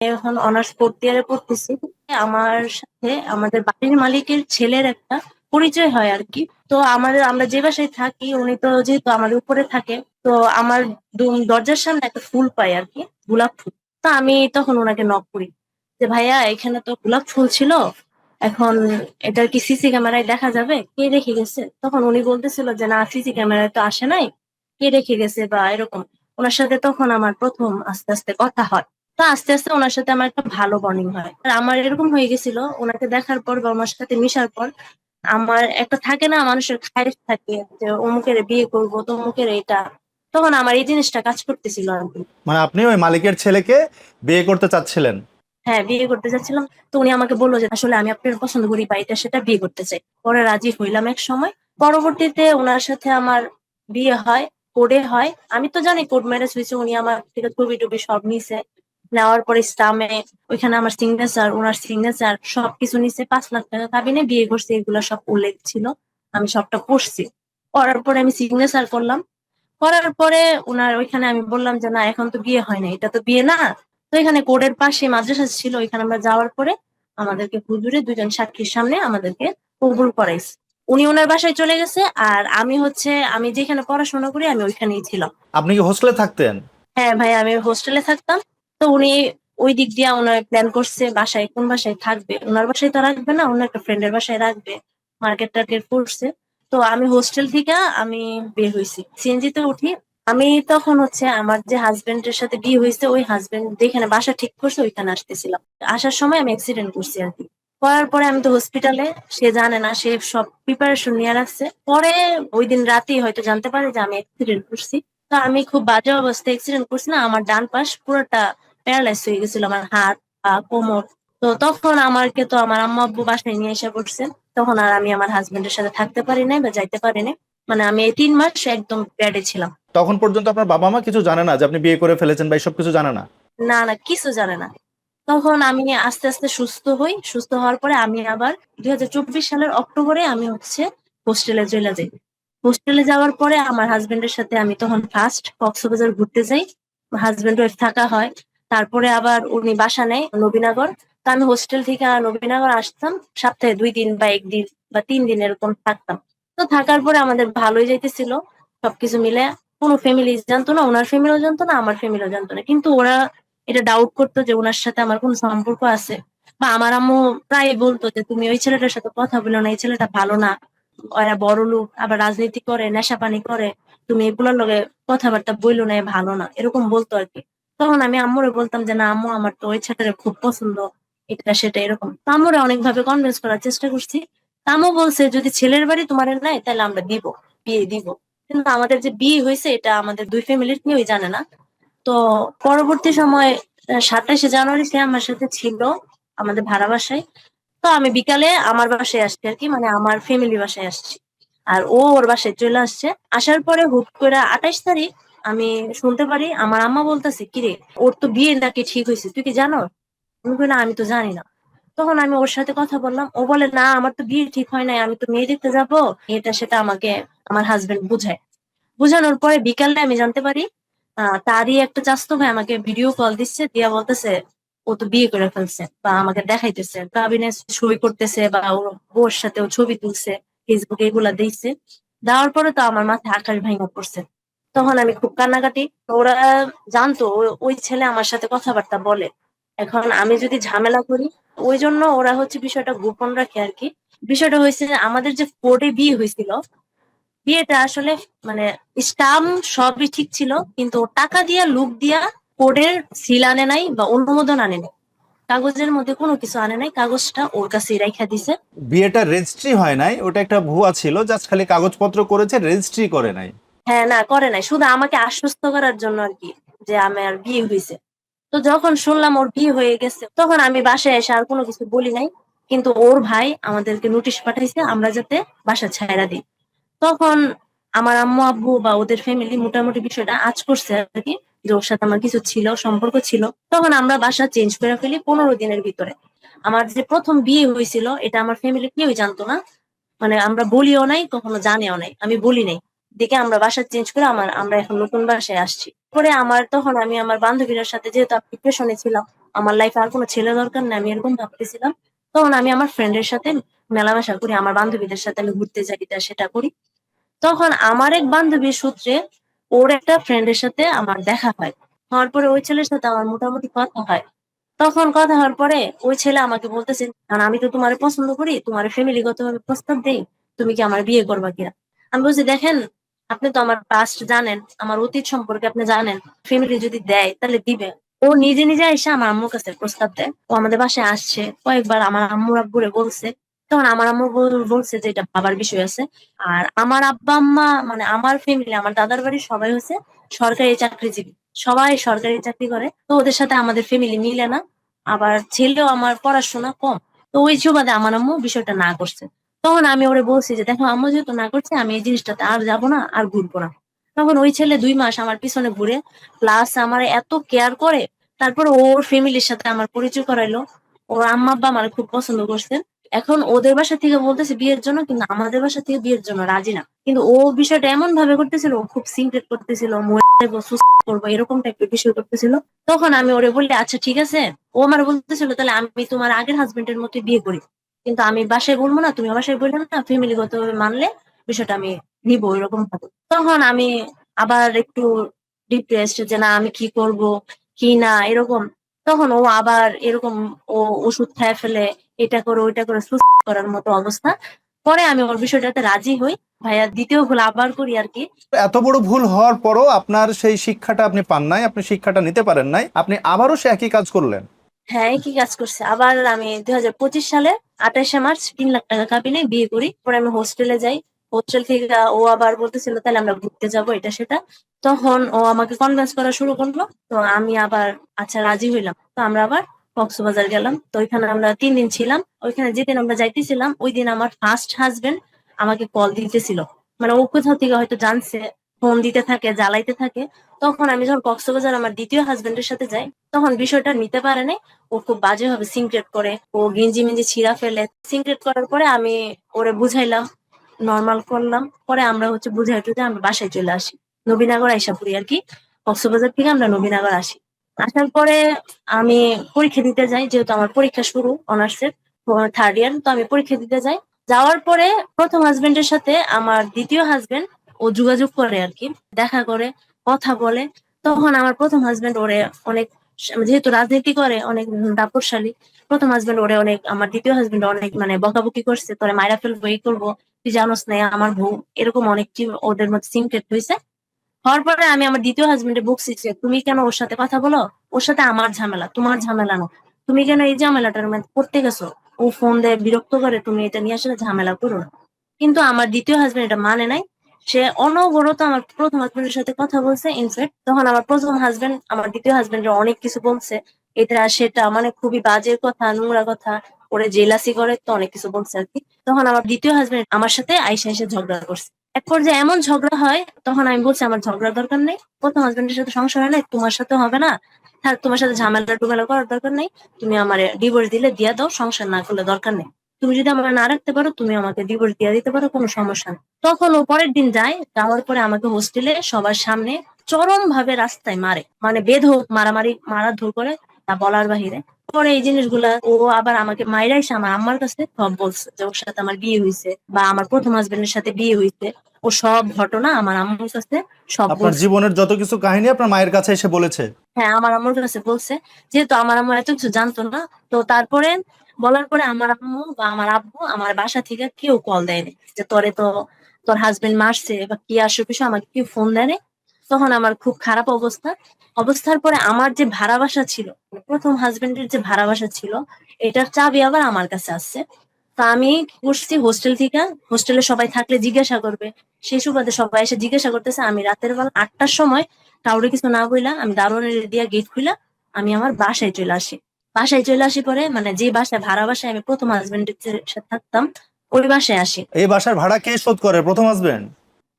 এখন honours fourth ইয়ারে পড়তেছি। আমার সাথে আমাদের বাড়ির মালিকের ছেলের একটা পরিচয় হয় আর কি। তো আমরা যে বাসায় থাকি উনি তো যেহেতু আমাদের উপরে থাকে, তো আমার দরজার সামনে একটা ফুল পাই আর কি, গোলাপ ফুল। তো আমি তখন ওনাকে নক করি যে ভাইয়া এখানে তো গোলাপ ফুল ছিল, এখন এটার কি সিসি ক্যামেরায় দেখা যাবে, কে রেখে গেছে? তখন উনি বলতেছিল যে না, সিসি ক্যামেরায় তো আসে নাই, কে রেখে গেছে বা এরকম। ওনার সাথে তখন আমার প্রথম আস্তে আস্তে কথা হয়। তো আস্তে আস্তে ওনার সাথে আমার একটা ভালো বন্ডিং হয়। আর আমার এরকম হয়ে গেছিল ওনাকে দেখার পর বা ওনার সাথে মিশার পর, আমার একটা থাকে না মানুষের খায়েশ থাকে যে অমুকের বিয়ে করবো তমুকের এটা, তখন আমার এই জিনিসটা কাজ করতেছিল আর কি। মানে আপনি ওই মালিকের ছেলেকে বিয়ে করতে চাচ্ছিলেন? হ্যাঁ, বিয়ে করতে যাচ্ছিলাম। তো উনি আমাকে বললো যে আসলে আমি আপনার পছন্দ করি বা এটা সেটা, বিয়ে করতে চাই। পরে রাজি হইলাম এক সময়। পরবর্তীতে ওনার সাথে আমার বিয়ে হয়, কোর্টে হয়। আমি তো জানি কোর্ট ম্যারেজ হয়েছে, উনি আমার থেকে ছবি টবি সব নিছে। নেওয়ার পরে ইসলামে ওইখানে আমার সিগনেচার, ওনার সিগনেচার সবকিছু নিছে, 5 লাখ টাকা কাবিনে বিয়ে করছে, এগুলো সব উল্লেখ ছিল। আমি সবটা পড়ছি। পড়ার পরে আমি সিগনেচার করলাম। করার পরে ওনার ওইখানে আমি বললাম যে না, এখন তো বিয়ে হয় না, এটা তো বিয়ে না। তো এখানে কোর্টের পাশে মাদ্রাসা ছিল, ওইখানে আমরা যাওয়ার পরে আমাদেরকে হুজুরে দুজন সাক্ষীর সামনে আমাদেরকে কবুল করাইছে। উনি ওনার বাসায় চলে গেছে, আর আমি যেখানে পড়াশোনা করি আমি ওইখানেই ছিলাম। আপনি কি হোস্টেলে থাকতেন? হ্যাঁ ভাই, আমি হোস্টেলে থাকতাম। তো উনি ওই দিক দিয়ে ওনার প্ল্যান করছে বাসায় কোন বাসায় থাকবে, ওনার বাসায় তো রাখবে না, অন্য একটা ফ্রেন্ডের বাসায় রাখবে। মার্কেট টার্গেট করছে। তো আমি হোস্টেল থেকে আমি বের হয়েছি, সিএনজি তে উঠি। আমি তখন আমার যে হাজবেন্ডের সাথে বিয়ে হয়েছে ওই হাজবেন্ড যেখানে বাসা ঠিক করছে ওইখানে আসতেছিলাম। আসার সময় আমি অ্যাক্সিডেন্ট করছি আর কি। করার পরে আমি তো হসপিটালে, সে জানে না, সে সব প্রিপারেশন নিয়ে রাখছে। পরে ওই দিন রাতেই হয়তো জানতে পারে যে আমি অ্যাক্সিডেন্ট করছি। তো আমি খুব বাজে অবস্থায় অ্যাক্সিডেন্ট করছি না, আমার ডান পাশ পুরোটা প্যারালাইজ হয়ে গেছিল, আমার হাত পা কোমর। তো তখন আমাকে তো আমার আম্মা আব্বু বাসায় নিয়ে এসে পড়ছে। তখন আর আমি আমার হাজবেন্ডের সাথে থাকতে পারি নাই বা যাইতে পারি নাই। মানে আমি এই 3 মাস একদম বেডে ছিলাম। তখন পর্যন্ত আপনার বাবা মা কিছু জানে না যে আপনি বিয়ে করে ফেলেছেন বা এইসব কিছু জানে না? না না, কিছু জানে না। তখন আমি আস্তে আস্তে সুস্থ হই। সুস্থ হওয়ার পরে আমি আবার 2024 সালের অক্টোবরে আমি হোস্টেলে চলে যাই। হোস্টেলে যাওয়ার পরে আমার হাজবেন্ডের সাথে আমি তখন ফার্স্ট কক্সবাজার ঘুরতে যাই। হাজবেন্ড ওয়াইফ থাকা হয়। তারপরে আবার উনি বাসা নেয় নবীনগর। তো আমি হোস্টেল থেকে নবীনগর আসতাম, সপ্তাহে 2 দিন বা 1 দিন বা 3 দিন এরকম থাকতাম। তো থাকার পরে আমাদের ভালোই যাইতেছিল সবকিছু মিলে। কোনো ফ্যামিলি জানতো না, ওনার ফ্যামিলিও জানতো না, আমার ফ্যামিলিও জানতো না, কিন্তু ওরা এটা ডাউট করতো যে ওনার সাথে আমার কোন সম্পর্ক আছে। বা আমার আম্মু প্রায় বলতো যে তুমি ওই ছেলেটার সাথে কথা বলো না, এই ছেলেটা ভালো না, ওরা বড় লোক, আবার রাজনীতি করে, নেশা পানি করে, তুমি এগুলোর লগে কথাবার্তা বইলো না, এ ভালো না, এরকম বলতো আর কি। তখন আমি আম্মুরে বলতাম যে না আম্মু, আমার তো ওই ছেলেটা খুব পছন্দ, এটা সেটা এরকম। তো আম্মুরে অনেকভাবে কনভিন্স করার চেষ্টা করছি। তা আম্মু বলছে যদি ছেলের বাড়ি তোমার নাই তাহলে আমরা দিব, বিয়ে দিব। কিন্তু আমাদের যে বিয়ে হয়েছে এটা আমাদের দুই ফ্যামিলির কেউই জানে না। তো পরবর্তী সময় 27শে জানুয়ারি সে আমার সাথে ছিল আমাদের ভাড়া বাসায়। তো আমি বিকালে আমার বাসায় আসছি আর কি, মানে আমার ফ্যামিলি বাসায় আসছি। আর ও ওর বাসায় চলে আসছে। আসার পরে হুট করে 28 তারিখ আমি শুনতে পারি আমার আম্মা বলতেছে কিরে, ওর তো বিয়ে নাকি ঠিক হয়েছে, তুই কি জানো? আমি বলি না, আমি তো জানি না। তখন আমি ওর সাথে কথা বললাম, ও বলে না আমার তো বিয়ে ঠিক হয় নাই, আমি তো মেয়ে দেখতে যাবো, এটা সেটা আমাকে আমার হাজবেন্ড বুঝায়। বুঝানোর পরে বিকালে আমি জানতে পারি তারই একটা চাচাতো ভাই আমাকে ভিডিও কল দিচ্ছে, দিয়া বলতেছে ও তো বিয়ে করে ফেলছে, বা আমাকে দেখাইতেছে কাবিনে ছবি করতেছে, বা ওর বউর সাথে ও ছবি তুলছে, ফেসবুকে এগুলা দিচ্ছে। দেওয়ার পরে তো আমার মাথায় আকাশ ভেঙে পড়ছে। তখন আমি খুব কান্নাকাটি। ওরা জানতো ওই ছেলে আমার সাথে কথাবার্তা বলে। এখন আমি যদি ঝামেলা করি, ওই জন্য ওরা বিষয়টা গোপন রাখে আর কি। বিষয়টা হয়েছে যে আমাদের যে কোর্টে বিয়ে হয়েছিল, বিয়েটা আসলে মানে স্টাম্প সবই ঠিক ছিল, কিন্তু ও টাকা দিয়া লুক দিয়া কোর্টের সিল আনে নাই বা অনুমোদন আনে নাই। কাগজের মধ্যে কোনো কিছু আনে নাই, কাগজটা ওর কাছে রাইখা দিছে। বিয়েটা রেজিস্ট্রি হয় নাই, ওটা একটা ভুয়া ছিল, জাস্ট খালি কাগজপত্র করেছে, রেজিস্ট্রি করে নাই। হ্যাঁ, না করে নাই, শুধু আমাকে আশ্বস্ত করার জন্য আর কি, যে আমার বিয়ে হয়েছে। তো যখন শুনলাম ওর বিয়ে হয়ে গেছে তখন আমি বাসায় এসে আর কোনো কিছু বলি নাই। কিন্তু ওর ভাই আমাদেরকে নোটিশ পাঠাইছে আমরা যাতে বাসা ছাইড়া দিই। তখন আমার আম্মু আব্বু বা ওদের ফ্যামিলি মোটামুটি বিষয়টা আঁচ করছে আর কি, যে ওর সাথে আমার কিছু ছিল, সম্পর্ক ছিল। তখন আমরা বাসা চেঞ্জ করে ফেলি 15 দিনের ভিতরে। আমার যে প্রথম বিয়ে হয়েছিল এটা আমার ফ্যামিলি কেউই জানতো না। মানে আমরা বলিও নাই, কখনো জানিও নাই, আমি বলি নাই দেখে আমরা বাসা চেঞ্জ করে আমরা এখন নতুন বাসায় আসছি। পরে তখন আমি আমার বান্ধবীর সাথে, যেহেতু ডিপ্রেশনে ছিলাম, আমার লাইফে আর কোনো ছেলে দরকার নেই, আমি এরকম ভাবতেছিলাম। তখন আমি আমার ফ্রেন্ডের সাথে মেলামেশা করি, আমার বান্ধবীদের সাথে আমি ঘুরতে যাই, এটা সেটা করি। তখন আমার এক বান্ধবীর সূত্রে ওর একটা ফ্রেন্ডের সাথে আমার দেখা হয়। হওয়ার পরে ওই ছেলের সাথে আমার মোটামুটি কথা হয়। তখন কথা হওয়ার পরে ওই ছেলে আমাকে বলতেছে, কারণ আমি তো তোমার পছন্দ করি, তোমার ফ্যামিলিগত ভাবে প্রস্তাব দেই, তুমি কি আমার বিয়ে করবা কিনা। আমি বলছি, দেখেন, আপনি তো আমার পাস্ট জানেন, আমার অতীত সম্পর্কে আপনি জানেন, ফ্যামিলি যদি দেয় তাহলে দিবে। ও নিজে নিজে এসে আমার আম্মুর কাছে প্রস্তাব দেয়, ও আমাদের বাসায় আসছে কয়েকবার, আমার আম্মুর আব্বুরে বলছে। তখন আমার আম্মু বলছে যে এটা বাবার বিষয় আছে। আর আমার আব্বা আম্মা মানে আমার ফ্যামিলি, আমার দাদার বাড়ির সবাই হচ্ছে সরকারি চাকরিজীবী, সবাই সরকারি চাকরি করে, তো ওদের সাথে আমাদের ফ্যামিলি মিলে না। আবার ছেলেও আমার পড়াশোনা কম, তো ওই সুবাদে আমার আম্মু বিষয়টা না করছে। তখন আমি ওরে বলছি যে দেখো আম্মু যেহেতু না করছে, আমি এই জিনিসটাতে আর যাবো না, আর ঘুরবো না। তখন ওই ছেলে 2 মাস আমার পিছনে ঘুরে, প্লাস আমার এত কেয়ার করে। তারপর ওর ফ্যামিলির সাথে আমার পরিচয় করাইলো। ওর আম্মা আব্বা আমার খুব পছন্দ করছে। এখন ওদের বাসা থেকে বলতেছে বিয়ের জন্য, কিন্তু আমাদের বাসা থেকে বিয়ের জন্য রাজি না। কিন্তু ও বিষয়টা এমন ভাবে করতেছিল, ও খুব সিক্রেট করতেছিল, মরে যাবো, সুসাইড করবো, এরকম টাইপের বিষয় করতেছিল। তখন আমি ওরে বললি আচ্ছা ঠিক আছে। ও আমার বলতেছিল তাহলে আমি তোমার আগের হাজবেন্ডের মতো বিয়ে করি, কিন্তু আমি বাসায় বলবো না, তুমি বাসায় বললে না, ফ্যামিলিগত ভাবে মানলে বিষয়টা আমি নিবো, এরকম ভাবে। তখন আমি আবার একটু ডিপ্রেসড, যে না আমি কি করব কি না এরকম। তখন ও আবার এরকম, ও ওষুধ খেয়ে ফেলে, এটা করে ওইটা করে সুসাইড করার মতো অবস্থা। পরে আমি ওর বিষয়টাতে রাজি হই, ভাইয়া দ্বিতীয় ভুল আবার করি আর কি। এত বড় ভুল হওয়ার পরও আপনার সেই শিক্ষাটা আপনি পান নাই, আপনি শিক্ষাটা নিতে পারেন নাই, আপনি আবারও সে একই কাজ করলেন। হ্যাঁ, কি কাজ করছে আবার। আমি 2025 সালে 28শে মার্চ 3 লাখ টাকা কাবিনে বিয়ে করি। পরে আমি হোস্টেলে যাই। হোস্টেল থেকে ও আবার বলতেছিল তাহলে আমরা ঘুরতে যাব, এটা সেটা। তখন ও আমাকে কনভিন্স করা শুরু করলো। তো আমি আবার আচ্ছা রাজি হইলাম। তো আমরা আবার কক্সবাজার গেলাম। তো ওইখানে আমরা 3 দিন ছিলাম। ওইখানে যেদিন আমরা যাইতেছিলাম ওই দিন আমার ফার্স্ট হাজবেন্ড আমাকে কল দিতেছিল। মানে ও কোথাও থেকে হয়তো জানছে, ফোন দিতে থাকে, জ্বালাইতে থাকে। তখন আমি যখন কক্সবাজার আমার দ্বিতীয় হাজবেন্ডের সাথে যাই, তখন বিষয়টা নিতে পারে নাই। ও খুব বাজে ভাবে সিনক্রেট করে, ও গেঞ্জি মেঞ্জি ছিঁড়া ফেলে। সিনক্রেট করার পরে আমি ওরে বুঝাইলাম, নর্মাল করলাম। পরে আমরা হচ্ছে বুঝাই টুঝে আমরা বাসায় চলে আসি, নবীনগর আইসা পড়ি আর কি। কক্সবাজার থেকে আমরা নবীনগর আসি। আসার পরে আমি পরীক্ষা দিতে যাই, যেহেতু আমার পরীক্ষা শুরু অনার্সের 3rd ইয়ার। তো আমি পরীক্ষা দিতে যাই। যাওয়ার পরে প্রথম হাজবেন্ডের সাথে আমার দ্বিতীয় হাজবেন্ড ও যোগাযোগ করে আর কি, দেখা করে, কথা বলে। তখন আমার প্রথম হাজবেন্ড ওরে অনেক, যেহেতু রাজনীতি করে, অনেক দাপটশালী। প্রথম হাজবেন্ড ওরে অনেক, আমার দ্বিতীয় হাজবেন্ড অনেক মানে বকাবকি করছে, তোরে মাইরা ফেলবো, এই করবো, তুই জানোস না আমার বউ, এরকম অনেক কি ওদের মধ্যে সিনক্রেট হয়েছে। হওয়ার পরে আমি আমার দ্বিতীয় হাজবেন্ডে বকছি যে তুমি কেন ওর সাথে কথা বলো, ওর সাথে আমার ঝামেলা, তোমার ঝামেলা না। তুমি কেন এই ঝামেলাটার মধ্যে পড়তে গেছো, ও ফোন দেয়, বিরক্ত করে, তুমি এটা নিয়ে আসলে ঝামেলা করো না। কিন্তু আমার দ্বিতীয় হাজবেন্ড এটা মানে নাই। সে অনবরত আমার প্রথম হাজবেন্ডের সাথে কথা বলছে। ইনফ্যাক্ট তখন আমার প্রথম হাজবেন্ড আমার দ্বিতীয় হাজবেন্ডের অনেক কিছু বলছে, এটা সেটা, মানে খুবই বাজে কথা, নোংরা কথা, ওরে জেলাসি করে, তো অনেক কিছু বলছে আর কি। তখন আমার দ্বিতীয় হাজবেন্ড আমার সাথে আইসা এসে ঝগড়া করছে। এক পর্যায়ে এমন ঝগড়া হয়, তখন আমি বলছি আমার ঝগড়ার দরকার নেই, প্রথম হাজবেন্ডের সাথে সংসার হয় না, তোমার সাথে হবে না, থাক, তোমার সাথে ঝামেলা টুমেলা করার দরকার নেই। তুমি আমার ডিভোর্স দিলে দিয়া দাও, সংসার না করলে দরকার নেই। তুমি যদি আমার না রাখতে পারো, তুমি আমাকে ডিভোর্স দিয়ে দিতে পারো, কোনো সমস্যা নেই। তখন ও পরের দিন যায়, যাওয়ার পরে আমাকে হোস্টেলে সবার সামনে চরম ভাবে রাস্তায় মারে, মানে বেধড়ক মারামারি, মারাধর করে, তা বলার বাহিরে। পরে এই জিনিসগুলা ও আবার আমাকে মাইরা এসে আমার আম্মার কাছে সব বলছে, যে ওর সাথে আমার বিয়ে হয়েছে বা আমার প্রথম হাজবেন্ডের সাথে বিয়ে হয়েছে। ও সব ঘটনা আমার আম্মুর কাছে সব আপনার বলছে। জীবনের যত কিছু কাহিনী আপনার মায়ের কাছে এসে বলেছে। হ্যাঁ, আমার আম্মুর কাছে বলছে। যেহেতু আমার আম্মু এত কিছু জানতো না, তো তারপরে বলার পরে আমার আম্মু বা আমার আব্বু আমার বাসা থেকে কেউ কল দেয়নি, যে তোরে তো তোর হাজবেন্ড মারছে বা কি আসো কিছু, আমাকে কেউ ফোন দেয়নি। তখন আমার খুব খারাপ অবস্থা। অবস্থার পরে আমার যে ভাড়া বাসা ছিল, প্রথম হাজবেন্ডের যে ভাড়া বাসা ছিল, এটার চাবি আবার আমার কাছে আসছে। তা আমি কি করছি, হোস্টেল থেকে, হোস্টেলে সবাই থাকলে জিজ্ঞাসা করবে, সেই সুবাদে সবাই এসে জিজ্ঞাসা করতেছে। আমি রাতের বেলা 8টার সময় কাউরে কিছু না বইলা আমি দারোয়ানের দিয়া গেট খুলা আমি আমার বাসায় চলে আসি। বাসায় চলে আসি পরে, মানে যে বাসায় ভাড়া বাসায় আমি প্রথম হাজবেন্ডের সাথে থাকতাম, ওই বাসায় আসি। এই বাসার ভাড়া কে শোধ করে? প্রথম হাজবেন্ড?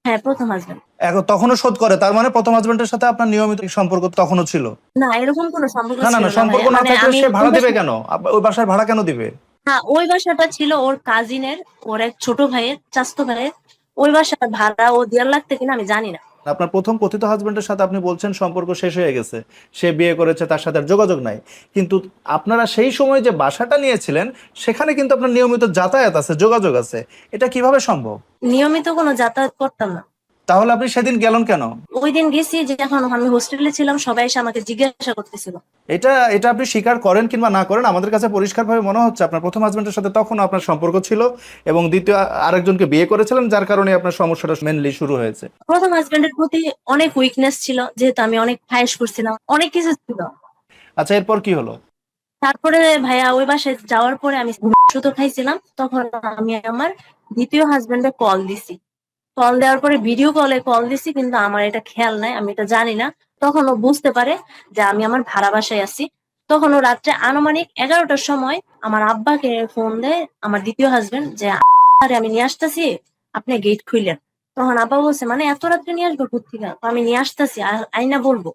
হ্যাঁ, প্রথম হাজবেন্ড। এখন তখনও শোধ করে, তার মানে প্রথম হাজবেন্ডের সাথে আপনার নিয়মিত সম্পর্ক তখনও ছিল? না, এরকম কোনো সম্পর্ক না না ছিল না, না সম্পর্ক ভাইয়া, না মানে থাকলে আমি সে ওই ভাড়া দিবে বাসায়, কেন? ওই বাসার ভাড়া কেন দিবে? হ্যাঁ ওই বাসাটা ছিল ওর কাজিনের, ওর এক ছোট ভাইয়ের, চাচাতো ভাইয়ের। ওই বাসার ভাড়া ও 1.5 লাখ থেকে কিনা আমি জানি না। আপনার প্রথম কথিত হাজবেন্ডের সাথে আপনি বলছেন সম্পর্ক শেষ হয়ে গেছে, সে বিয়ে করেছে, তার সাথে আর যোগাযোগ নাই, কিন্তু আপনারা সেই সময় যে বাসাটা নিয়েছিলেন সেখানে কিন্তু আপনার নিয়মিত যাতায়াত আছে, যোগাযোগ আছে, এটা কিভাবে সম্ভব? নিয়মিত কোনো যাতায়াত করতাম না। তাহলে আপনি সেদিন গেলেন কেন? ওই দিন গেছি যে যখন আমি হোস্টেলে ছিলাম, সবাই এসে আমাকে জিজ্ঞাসা করতেছিল। এটা এটা আপনি স্বীকার করেন কিংবা না করেন, আমাদের কাছে পরিষ্কারভাবে মনে হচ্ছে আপনার প্রথম হাজবেন্ডের সাথে তখন আপনার সম্পর্ক ছিল এবং দ্বিতীয় আরেকজনকে বিয়ে করেছিলেন, যার কারণে আপনার সমস্যাটা মেনলি শুরু হয়েছে। প্রথম হাজবেন্ডের প্রতি অনেক উইকনেস ছিল, যেহেতু আমি অনেক খায়েশ করছিলাম, অনেক কিছু ছিল। আচ্ছা, এরপর কি হলো? তারপরে ভাইয়া ওই বাসায় যাওয়ার পরে আমি সুতো খাইছিলাম, তখন আমি আমার দ্বিতীয় হাজবেন্ডে কল দিছি। কল দেওয়ার পরে ভিডিও কলে কল দিছি, কিন্তু আমার এটা খেয়াল নাই, আমি এটা জানি না। তখন ও বুঝতে পারে যে আমি আমার ভাড়া বাসায় আছি। তখন ও রাত্রে আনুমানিক 11টার সময় আমার আব্বাকে ফোন দেয়, আমার দ্বিতীয় হাজবেন্ড, যে আরে আমি নিয়ে আসতেছি, আপনি গেট খুইলেন। তখন আব্বা বলছে, মানে এত রাত্রে নিয়ে আসবো কোথেকে? তো আমি নিয়ে আসতেছি, আইনা বলবো।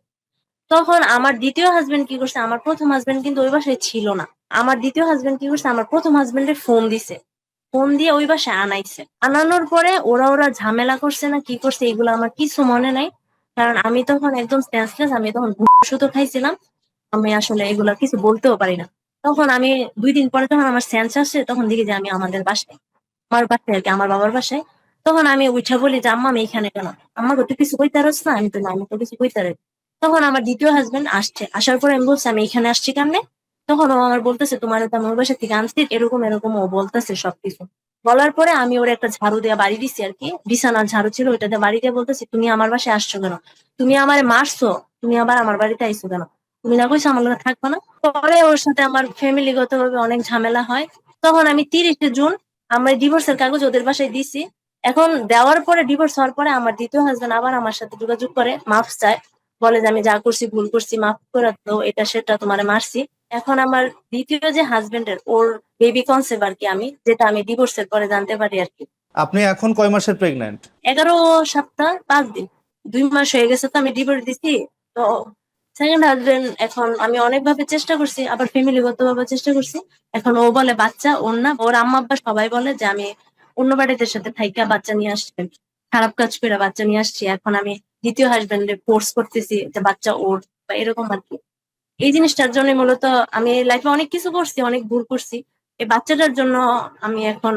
তখন আমার দ্বিতীয় হাজবেন্ড কি করছে, আমার প্রথম হাজবেন্ড কিন্তু ওই বাসায় ছিল না। আমার দ্বিতীয় হাজবেন্ড কি করছে, আমার প্রথম হাজবেন্ডের ফোন দিছে, ফোন দিয়ে ওই বাসায় আনাইছে। আনানোর পরে ওরা ওরা ঝামেলা করছে না কি করছে এগুলো আমার কিছু মনে নাই, কারণ আমি তখন একদম সেন্সলেস, আমি তখন সুতো খাইছিলাম। আমি আসলে এগুলা কিছু বলতেও পারি না। তখন আমি 2 দিন পরে যখন আমার সেন্স আসছে, তখন দেখি যে আমি আমাদের বাসায়, আমার বাসায় আর কি, আমার বাবার বাসায়। তখন আমি উঠা বলি যে আম্মা আমি এখানে কেন? আম্মা তো কিছু কইতে পারছ না? আমি তো না, আমি তো কিছু কইতে পারি। তখন আমার দ্বিতীয় হাজবেন্ড আসছে, আসার পরে আমি বলছি আমি এখানে আসছি কেমনে? তখন ও আমার বলতেছে, তোমার তো আমার বাসা থেকে আনছি, এরকম এরকম ও বলতেছে সবকিছু। বলার পরে আমি ওর একটা ঝাড়ু দিয়ে বাড়ি দিছি আর কি, বিছানার ঝাড়ু ছিল ওইটা দিয়ে বাড়ি দিয়ে বলতেছি, তুমি আমার বাসায় আসছো কেন? তুমি আমারে মারছো, তুমি আবার আমার বাড়িতে আইছো কেন? তুমি না কইছো আমার লগে থাকবা না? পরে ওর সাথে আমার ফ্যামিলিগত ভাবে অনেক ঝামেলা হয়। তখন আমি 30শে জুন আমার ডিভোর্সের কাগজ ওদের বাসায় দিছি। এখন দেওয়ার পরে, ডিভোর্স হওয়ার পরে আমার দ্বিতীয় হাজবেন্ড আবার আমার সাথে যোগাযোগ করে, মাফ চায়, বলে যে আমি যা করছি ভুল করছি, মাফ করে দাও, এটা সেটা তোমারে মারছি। এখন আমার দ্বিতীয় যে হাজবেন্ডের, ওর বেবি কনসেপ্ট আর কি, আমি যেটা আমি ডিভোর্সের পরে জানতে পারি আর কি। আপনি এখন কয় মাসের প্রেগন্যান্ট? 11 সপ্তাহ 5 দিন, 2 মাস হয়ে গেছে তো আমি ডিভোর্স দিছি। তো সেকেন্ড হাজবেন্ড, এখন আমি অনেক ভাবে চেষ্টা করছি, আবার ফ্যামিলিগত ভাবে চেষ্টা করছি। এখন ও বলে বাচ্চা ওর না, ওর আম্মা আব্বা সবাই বলে যে আমি অন্য বাড়িদের সাথে থাইকা বাচ্চা নিয়ে আসছি, খারাপ কাজ করে বাচ্চা নিয়ে আসছি। এখন আমি দ্বিতীয় হাজবেন্ডে ফোর্স করতেছি যে বাচ্চা ওর, বা এরকম আর কি। এই জিনিসটার জন্য মূলত আমি লাইফে অনেক কিছু করছি, অনেক ভুল করছি। এই বাচ্চাটার জন্য আমি এখন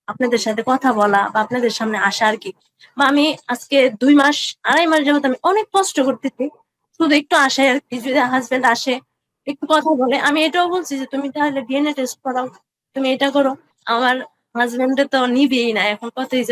আপনাদের সাথে কথা বলা বা আপনাদের সামনে আসা আর কি। বা আমি আজকে 2 মাস 2.5 মাস যাবত আমি অনেক কষ্ট করতেছি, শুধু একটু আশায় আর কি, যদি হাজবেন্ড আসে একটু কথা বলে। আমি এটাও বলছি যে তুমি তাহলে ডিএনএ টেস্ট করাও, তুমি এটা করো। আমার হাজবেন্ডে তো নিবেই না, এখন কথা